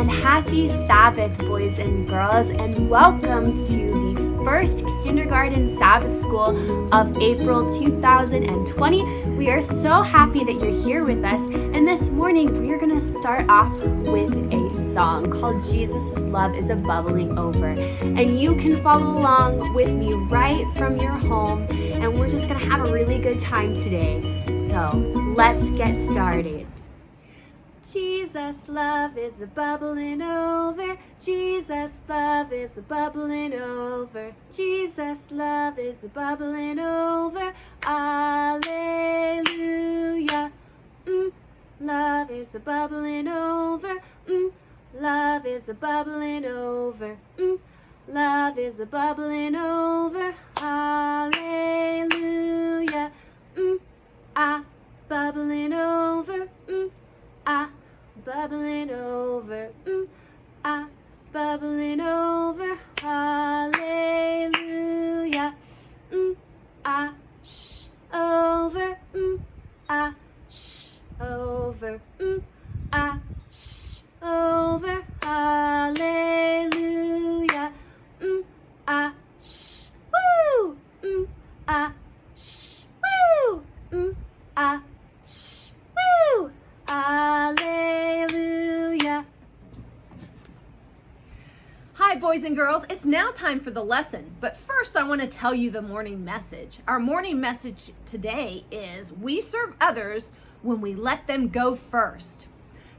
and happy Sabbath, boys and girls, and welcome to the first Kindergarten Sabbath School of April 2020. We are so happy that you're here with us, and this morning we are going to start off with a song called Jesus' Love is a Bubbling Over, and you can follow along with me right from your home, and we're just going to have a really good time today. So let's get started. Jesus' love is a bubbling over. Jesus' love is a bubbling over. Jesus' love is a bubbling over. Alleluia. Love is a bubbling over. Love is a bubbling over. Love is a bubbling over. Hallelujah. Bubbling over. Bubbling over. Bubbling over. Hallelujah. Shh over. Shh over. Shh over. Hallelujah. Shh. Woo. Shh. Woo. Shh. Woo. Hallelujah. Hi, boys and girls. It's now time for the lesson. But first, I want to tell you the morning message. Our morning message today is we serve others when we let them go first.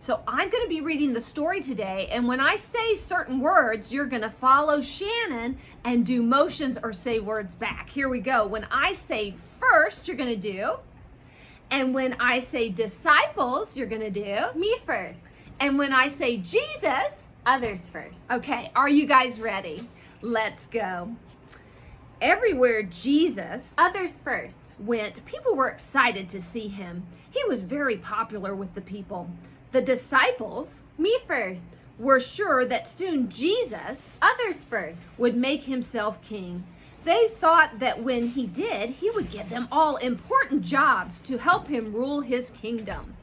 So I'm going to be reading the story today, and when I say certain words, you're going to follow Shannon and do motions or say words back. Here we go. When I say first, you're going to do. And when I say disciples, you're going to do. Me first. And when I say Jesus, Others first. okay, are you guys ready? Let's go. Everywhere Jesus Others first. went, people were excited to see him. He was very popular with the people. The disciples Me first. were sure that soon Jesus Others first. would make himself king. They thought that when he did, he would give them all important jobs to help him rule his kingdom.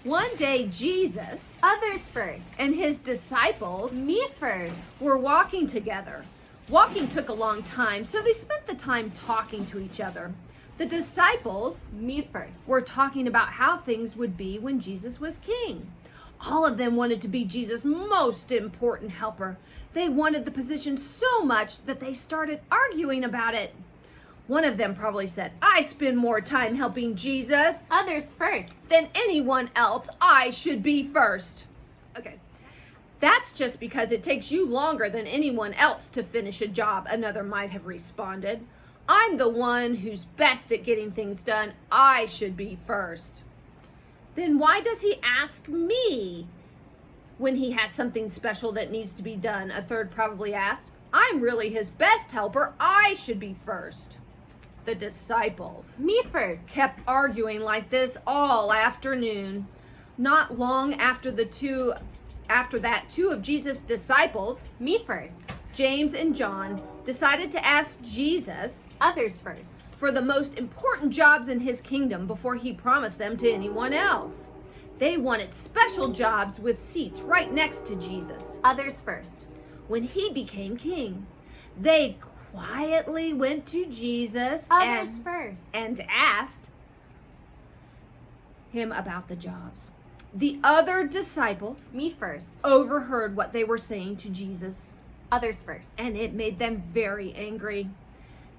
One day, Jesus Others first. and his disciples Me first. were walking together. Walking took a long time, so they spent the time talking to each other. The disciples Me first. were talking about how things would be when Jesus was king. All of them wanted to be Jesus' most important helper. They wanted the position so much that they started arguing about it. One of them probably said, I spend more time helping Jesus Others first. than anyone else. I should be first. Okay, that's just because it takes you longer than anyone else to finish a job, another might have responded. I'm the one who's best at getting things done. I should be first. Then why does he ask me when he has something special that needs to be done? A third probably asked. I'm really his best helper. I should be first. The disciples Me first. kept arguing like this all afternoon. Not long after two of Jesus' disciples, Me first. James and John, decided to ask Jesus Others first. for the most important jobs in his kingdom before he promised them to anyone else. They wanted special jobs with seats right next to Jesus. Others first. When he became king, they quietly went to Jesus Others first. and asked him about the jobs. The other disciples Me first. overheard what they were saying to Jesus, Others first. and it made them very angry.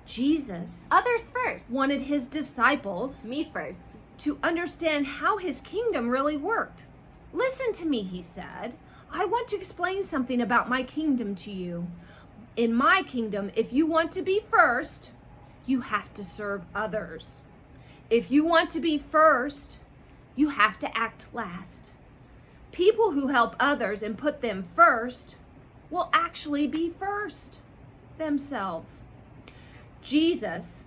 Jesus Others first. wanted his disciples Me first. to understand how his kingdom really worked. Listen to me, he said. I want to explain something about my kingdom to you. In my kingdom, if you want to be first, you have to serve others. If you want to be first, you have to act last. People who help others and put them first will actually be first themselves. Jesus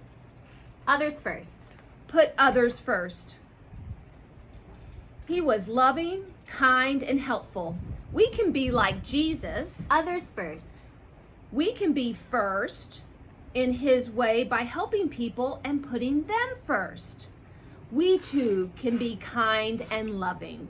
Others first. put others first. He was loving, kind, and helpful. We can be like Jesus. Others first. We can be first in his way by helping people and putting them first. We too can be kind and loving.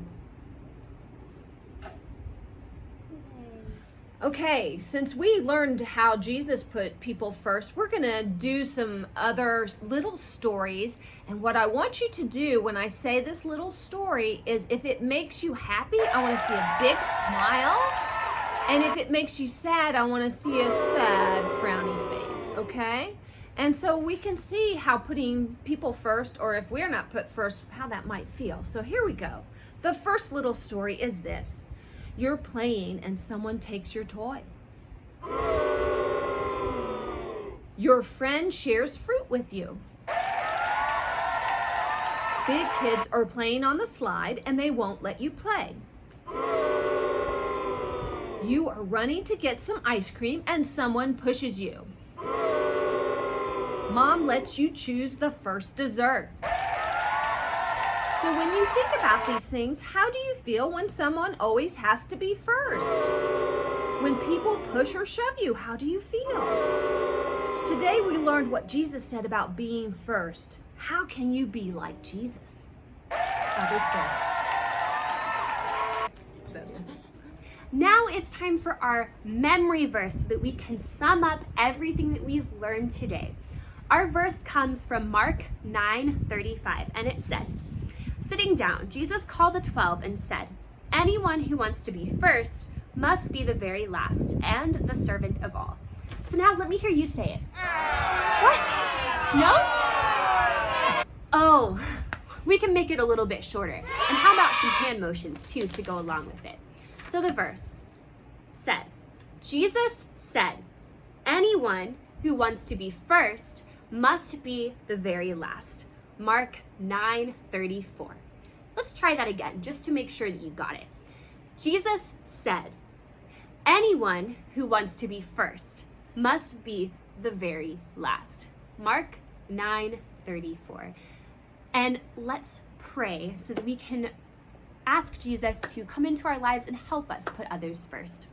Okay, since we learned how Jesus put people first, we're going to do some other little stories. And what I want you to do when I say this little story is if it makes you happy, I want to see a big smile. And if it makes you sad, I want to see a sad, frowny face, okay? And so we can see how putting people first, or if we're not put first, how that might feel. So here we go. The first little story is this. You're playing and someone takes your toy. Your friend shares fruit with you. Big kids are playing on the slide and they won't let you play. You are running to get some ice cream and someone pushes you. Mom lets you choose the first dessert. So when you think about these things, how do you feel when someone always has to be first? When people push or shove you, how do you feel? Today we learned what Jesus said about being first. How can you be like Jesus? Others first. Now it's time for our memory verse so that we can sum up everything that we've learned today. Our verse comes from Mark 9:35, and it says, "Sitting down, Jesus called the 12 and said, 'Anyone who wants to be first must be the very last and the servant of all.'" So now let me hear you say it. What? No? Oh, we can make it a little bit shorter. And how about some hand motions too to go along with it? So the verse says, Jesus said, "Anyone who wants to be first must be the very last." Mark 9:34. Let's try that again, just to make sure that you got it. Jesus said, "Anyone who wants to be first must be the very last." Mark 9:34. And let's pray so that we can ask Jesus to come into our lives and help us put others first.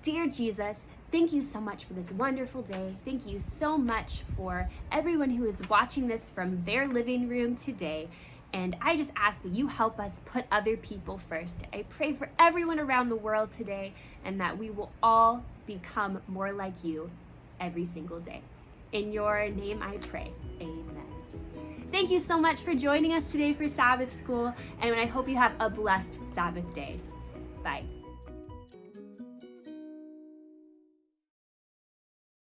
Dear Jesus, thank you so much for this wonderful day. Thank you so much for everyone who is watching this from their living room today. And I just ask that you help us put other people first. I pray for everyone around the world today and that we will all become more like you every single day. In your name I pray. Amen. Thank you so much for joining us today for Sabbath School, and I hope you have a blessed Sabbath day. Bye.